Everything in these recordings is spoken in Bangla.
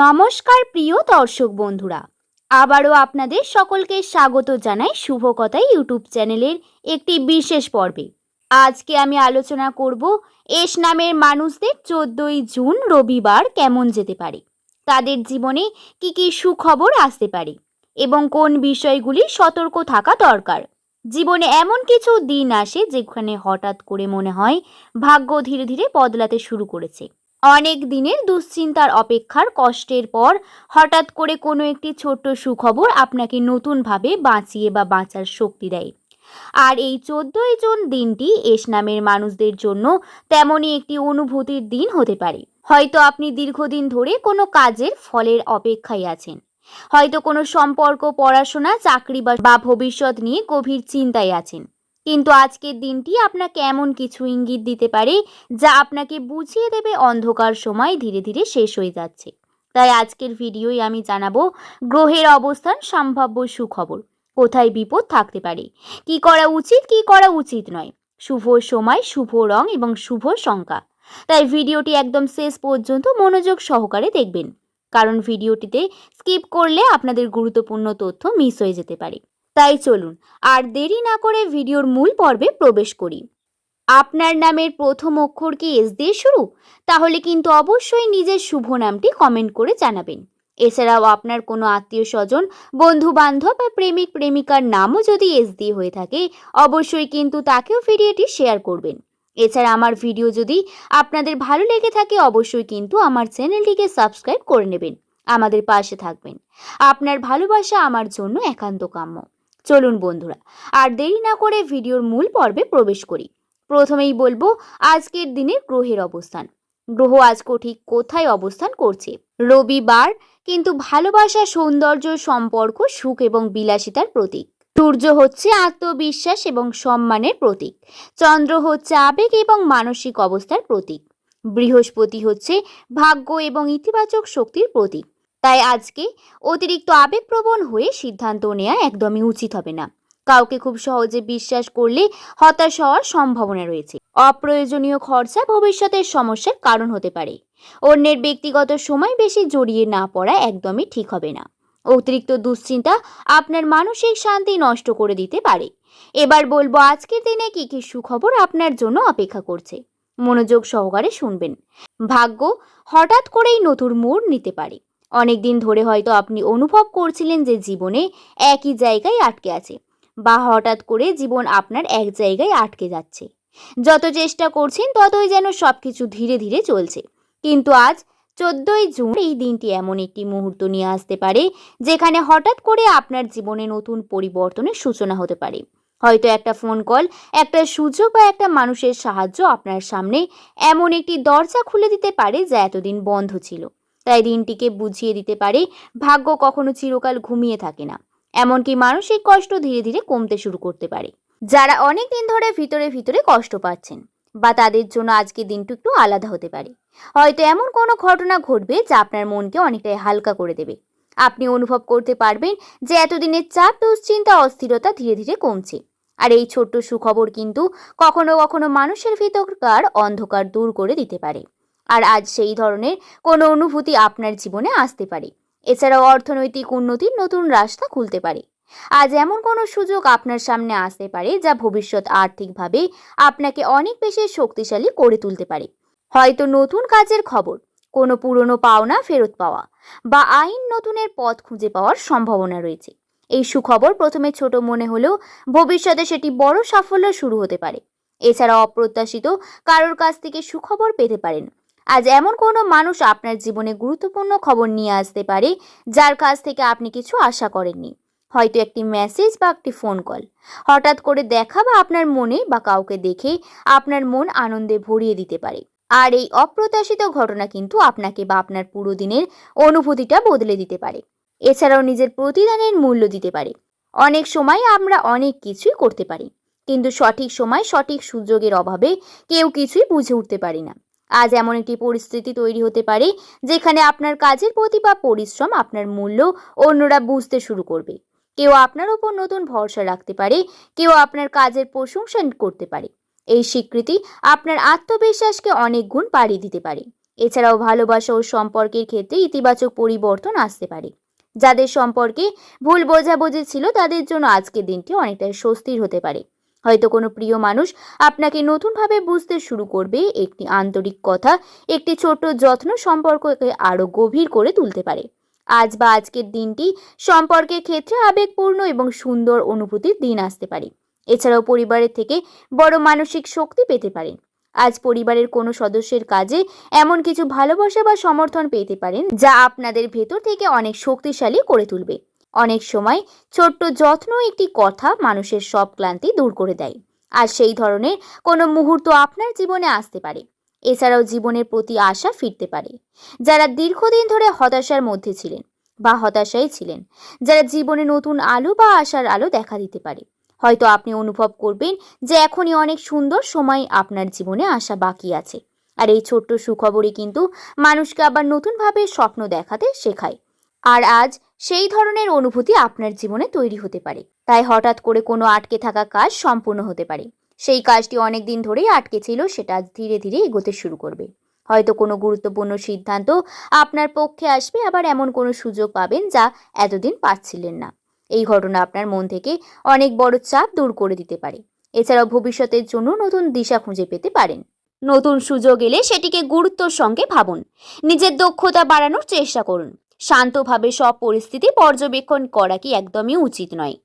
নমস্কার প্রিয় দর্শক বন্ধুরা, আবারও আপনাদের সকলকে স্বাগত জানাই শুভকথা ইউটিউব চ্যানেলের একটি বিশেষ পর্বে। আজকে আমি আলোচনা করব এস নামের মানুষদের 14ই জুন রবিবার কেমন যেতে পারে, তাদের জীবনে কি কি সুখবর আসতে পারে এবং কোন বিষয়গুলি সতর্ক থাকা দরকার। জীবনে এমন কিছু দিন আসে যেখানে হঠাৎ করে মনে হয় ভাগ্য ধীরে ধীরে বদলাতে শুরু করেছে। অনেক দিনের দুশ্চিন্তার অপেক্ষার কষ্টের পর হঠাৎ করে কোনো একটি ছোট্ট সুখবর আপনাকে নতুনভাবে বাঁচিয়ে বা বাঁচার শক্তি দেয়। আর এই 14ই জুন দিনটি এস নামের মানুষদের জন্য তেমনই একটি অনুভূতির দিন হতে পারে। হয়তো আপনি দীর্ঘদিন ধরে কোনো কাজের ফলের অপেক্ষায় আছেন, হয়তো কোনো সম্পর্ক, পড়াশোনা, চাকরি বা ভবিষ্যৎ নিয়ে গভীর চিন্তায় আছেন। কিন্তু আজকের দিনটি আপনাকে এমন কিছু ইঙ্গিত দিতে পারে যা আপনাকে বুঝিয়ে দেবে অন্ধকার সময় ধীরে ধীরে শেষ হয়ে যাচ্ছে। তাই আজকের ভিডিওয় আমি জানাবো গ্রহের অবস্থান, সম্ভাব্য সুখবর, কোথায় বিপদ থাকতে পারে, কি করা উচিত কি করা উচিত নয়, শুভ সময়, শুভ রং এবং শুভ সংখ্যা। তাই ভিডিওটি একদম শেষ পর্যন্ত মনোযোগ সহকারে দেখবেন, কারণ ভিডিওটিতে স্কিপ করলে আপনাদের গুরুত্বপূর্ণ তথ্য মিস হয়ে যেতে পারে। তাই চলুন আর দেরি না করে ভিডিওর মূল পর্বে প্রবেশ করি। আপনার নামের প্রথম অক্ষর কি এস দিয়ে শুরু? তাহলে কিন্তু অবশ্যই নিজের শুভ নামটি কমেন্ট করে জানাবেন। এছাড়াও আপনার কোনো আত্মীয় স্বজন, বন্ধু বান্ধব বা প্রেমিক প্রেমিকার নামও যদি এস দিয়ে হয়ে থাকে, অবশ্যই কিন্তু তাকেও ভিডিওটি শেয়ার করবেন। এছাড়া আমার ভিডিও যদি আপনাদের ভালো লেগে থাকে, অবশ্যই কিন্তু আমার চ্যানেলটিকে সাবস্ক্রাইব করে নেবেন, আমাদের পাশে থাকবেন। আপনার ভালোবাসা আমার জন্য একান্ত কাম্য। চলুন বন্ধুরা আর দেরি না করে ভিডিওর মূল পর্বে প্রবেশ করি। প্রথমেই বলবো আজকের দিনের গ্রহের অবস্থান। গ্রহ আজকে ঠিক কোথায় অবস্থান করছে? রবিবার কিন্তু ভালোবাসা, সৌন্দর্য, সম্পর্ক, সুখ এবং বিলাসিতার প্রতীক। সূর্য হচ্ছে আত্মবিশ্বাস এবং সম্মানের প্রতীক। চন্দ্র হচ্ছে আবেগ এবং মানসিক অবস্থার প্রতীক। বৃহস্পতি হচ্ছে ভাগ্য এবং ইতিবাচক শক্তির প্রতীক। তাই আজকে অতিরিক্ত আবেগপ্রবণ হয়ে সিদ্ধান্ত নেওয়া একদমই উচিত হবে না। কাউকে খুব সহজে বিশ্বাস করলে হতাশ হওয়ার সম্ভাবনা রয়েছে। অপ্রয়োজনীয় খরচা ভবিষ্যতের সমস্যার কারণ হতে পারে। অন্যের ব্যক্তিগত সময় বেশি জড়িয়ে না পড়া একদমই ঠিক হবে না। অতিরিক্ত দুশ্চিন্তা আপনার মানসিক শান্তি নষ্ট করে দিতে পারে। এবার বলবো আজকের দিনে কি কি সুখবর আপনার জন্য অপেক্ষা করছে। মনোযোগ সহকারে শুনবেন। ভাগ্য হঠাৎ করেই নতুন মোড় নিতে পারে। অনেকদিন ধরে হয়তো আপনি অনুভব করছিলেন যে জীবনে একই জায়গায় আটকে আছে, বা হঠাৎ করে জীবন আপনার এক জায়গায় আটকে যাচ্ছে। যত চেষ্টা করছেন ততই যেন সবকিছু ধীরে ধীরে চলছে। কিন্তু আজ 14ই জুন এই দিনটি এমন একটি মুহূর্ত নিয়ে আসতে পারে যেখানে হঠাৎ করে আপনার জীবনে নতুন পরিবর্তনের সূচনা হতে পারে। হয়তো একটা ফোন কল, একটা সুযোগ বা একটা মানুষের সাহায্য আপনার সামনে এমন একটি দরজা খুলে দিতে পারে যা এতদিন বন্ধ ছিল। তাই দিনটিকে বুঝিয়ে দিতে পারে ভাগ্য কখনো চিরকাল ঘুমিয়ে থাকে না। এমনকি মানসিক কষ্ট ধীরে ধীরে কমতে শুরু করতে পারে। যারা অনেক দিন ধরে ভিতরে ভিতরে কষ্ট পাচ্ছেন, বা তাদের জন্য আজকে দিনটা একটু আলাদা হতে পারে। হয়তো এমন কোনো ঘটনা ঘটবে যা আপনার মনকে অনেকটাই হালকা করে দেবে। আপনি অনুভব করতে পারবেন যে এতদিনের চাপ, দুশ্চিন্তা, অস্থিরতা ধীরে ধীরে কমছে। আর এই ছোট্ট সুখবর কিন্তু কখনো কখনো মানুষের ভিতরকার অন্ধকার দূর করে দিতে পারে। আর আজ সেই ধরনের কোনো অনুভূতি আপনার জীবনে আসতে পারে। এছাড়াও অর্থনৈতিক উন্নতির নতুন রাস্তা খুলতে পারে। আজ এমন কোনো সুযোগ আপনার সামনে আসতে পারে যা ভবিষ্যৎ আর্থিকভাবে আপনাকে অনেক বেশি শক্তিশালী করে তুলতে পারে। হয়তো নতুন কাজের খবর, কোনো পুরনো পাওনা ফেরত পাওয়া, বা আইন নতুনের পথ খুঁজে পাওয়ার সম্ভাবনা রয়েছে। এই সুখবর প্রথমে ছোট মনে হলেও ভবিষ্যতে সেটি বড় সাফল্য শুরু হতে পারে। এছাড়া অপ্রত্যাশিত কারোর কাছ থেকে সুখবর পেতে পারেন। আজ এমন কোনো মানুষ আপনার জীবনে গুরুত্বপূর্ণ খবর নিয়ে আসতে পারে যার কাছ থেকে আপনি কিছু আশা করেননি। হয়তো একটি মেসেজ বা একটি ফোন কল, হঠাৎ করে দেখা, বা আপনার মনে বা কাউকে দেখে আপনার মন আনন্দে ভরিয়ে দিতে পারে। আর এই অপ্রত্যাশিত ঘটনা কিন্তু আপনাকে বা আপনার পুরো দিনের অনুভূতিটা বদলে দিতে পারে। এছাড়াও নিজের প্রতিদানের মূল্য দিতে পারে। অনেক সময় আমরা অনেক কিছুই করতে পারি, কিন্তু সঠিক সময়, সঠিক সুযোগের অভাবে কেউ কিছুই বুঝে উঠতে পারি না। আজ এমন একটি পরিস্থিতি তৈরি হতে পারে যেখানে আপনার কাজের প্রতি বা পরিশ্রম, আপনার মূল্য অন্যরা বুঝতে শুরু করবে। কেউ আপনার উপর নতুন ভরসা রাখতে পারে, কেউ আপনার কাজের প্রশংসা করতে পারে। এই স্বীকৃতি আপনার আত্মবিশ্বাসকে অনেক গুণ বাড়িয়ে দিতে পারে। এছাড়াও ভালোবাসা ও সম্পর্কের ক্ষেত্রে ইতিবাচক পরিবর্তন আসতে পারে। যাদের সম্পর্কে ভুল বোঝাবুঝি ছিল তাদের জন্য আজকের দিনটি অনেকটাই স্বস্তির হতে পারে। হয়তো কোনো প্রিয় মানুষ আপনাকে নতুনভাবে বুঝতে শুরু করবে। একটি আন্তরিক কথা, একটি ছোট্ট যত্ন সম্পর্ককে আরো গভীর করে তুলতে পারে। আজ বা আজকের দিনটি সম্পর্কের ক্ষেত্রে আবেগপূর্ণ এবং সুন্দর অনুভূতির দিন আসতে পারে। এছাড়াও পরিবারের থেকে বড় মানসিক শক্তি পেতে পারেন। আজ পরিবারের কোনো সদস্যের কাজে এমন কিছু ভালোবাসা বা সমর্থন পেতে পারেন যা আপনাদের ভেতর থেকে অনেক শক্তিশালী করে তুলবে। অনেক সময় ছোট্ট যত্ন একটি কথা মানুষের সব ক্লান্তি দূর করে দেয়। আর সেই ধরনের কোনো মুহূর্ত আপনার জীবনে আসতে পারে। এছাড়াও জীবনের প্রতি আশা ফিরতে পারে। যারা দীর্ঘদিন ধরে হতাশার মধ্যে ছিলেন বা হতাশায় ছিলেন, যারা জীবনে নতুন আলো বা আশার আলো দেখা দিতে পারে। হয়তো আপনি অনুভব করবেন যে এখনই অনেক সুন্দর সময় আপনার জীবনে আসা বাকি আছে। আর এই ছোট্ট সুখবরই কিন্তু মানুষকে আবার নতুনভাবে স্বপ্ন দেখাতে শেখায়। আর আজ সেই ধরনের অনুভূতি আপনার জীবনে তৈরি হতে পারে। তাই হঠাৎ করে কোনো আটকে থাকা কাজ সম্পূর্ণ হতে পারে। সেই কাজটি অনেক দিন ধরেই আটকে ছিল, সেটা আজ ধীরে ধীরে এগোতে শুরু করবে। হয়তো কোনো গুরুত্বপূর্ণ সিদ্ধান্ত আপনার পক্ষে আসবে, আবার এমন কোনো সুযোগ পাবেন যা এতদিন পাচ্ছিলেন না। এই ঘটনা আপনার মন থেকে অনেক বড় চাপ দূর করে দিতে পারে। এছাড়াও ভবিষ্যতের জন্য নতুন দিশা খুঁজে পেতে পারেন। নতুন সুযোগ এলে সেটিকে গুরুত্বর সঙ্গে ভাবুন। নিজের দক্ষতা বাড়ানোর চেষ্টা করুন। শান্তভাবে সব পরিস্থিতি পর্যবেক্ষণ করা কি একদমই উচিত নয়।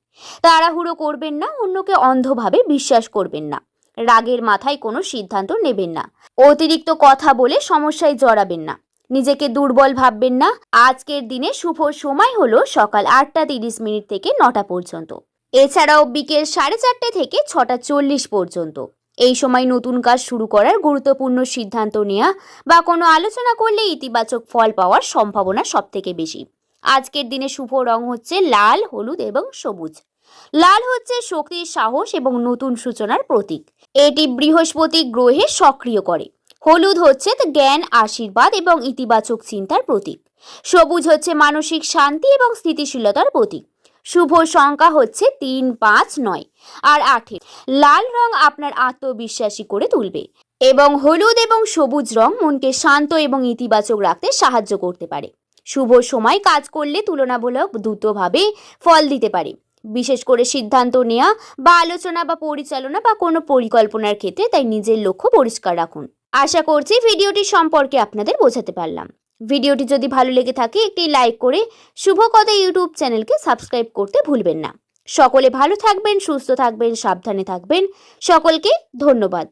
তাড়াহুড়ো করবেন না, অন্যকে অন্ধভাবে বিশ্বাস করবেন না। রাগের মাথায় কোনো সিদ্ধান্ত নেবেন না। অতিরিক্ত কথা বলে সমস্যায় জড়াবেন না। নিজেকে দুর্বল ভাববেন না। আজকের দিনে শুভ সময় হলো সকাল 8:30 থেকে 9টা পর্যন্ত। এছাড়াও বিকেল 4:30 থেকে 6:40 পর্যন্ত। এই সময় নতুন কাজ শুরু করার, গুরুত্বপূর্ণ সিদ্ধান্ত নেওয়া বা কোনো আলোচনা করলে ইতিবাচক ফল পাওয়ার সম্ভাবনা সবথেকে বেশি। আজকের দিনে শুভ রং হচ্ছে লাল, হলুদ এবং সবুজ। লাল হচ্ছে শক্তির, সাহস এবং নতুন সূচনার প্রতীক। এটি বৃহস্পতি গ্রহে সক্রিয় করে। হলুদ হচ্ছে জ্ঞান, আশীর্বাদ এবং ইতিবাচক চিন্তার প্রতীক। সবুজ হচ্ছে মানসিক শান্তি এবং স্থিতিশীলতার প্রতীক। শুভ সংখ্যা হচ্ছে 3, 5, 9 আর 8। লাল রং আপনার আত্মবিশ্বাসী করে তুলবে এবং হলুদ এবং সবুজ রং মনকে শান্ত এবং ইতিবাচক রাখতে সাহায্য করতে পারে। শুভ সময় কাজ করলে তুলনামূলক দ্রুতভাবে ফল দিতে পারে, বিশেষ করে সিদ্ধান্ত নেওয়া বা আলোচনা বা পরিচালনা বা কোনো পরিকল্পনার ক্ষেত্রে। তাই নিজের লক্ষ্য পরিষ্কার রাখুন। আশা করছি ভিডিওটি সম্পর্কে আপনাদের বোঝাতে পারলাম। ভিডিওটি যদি ভালো লেগে থাকে একটি লাইক করে শুভকথা ইউটিউব চ্যানেলকে সাবস্ক্রাইব করতে ভুলবেন না। সকলে ভালো থাকবেন, সুস্থ থাকবেন, সাবধানে থাকবেন। সকলকে ধন্যবাদ।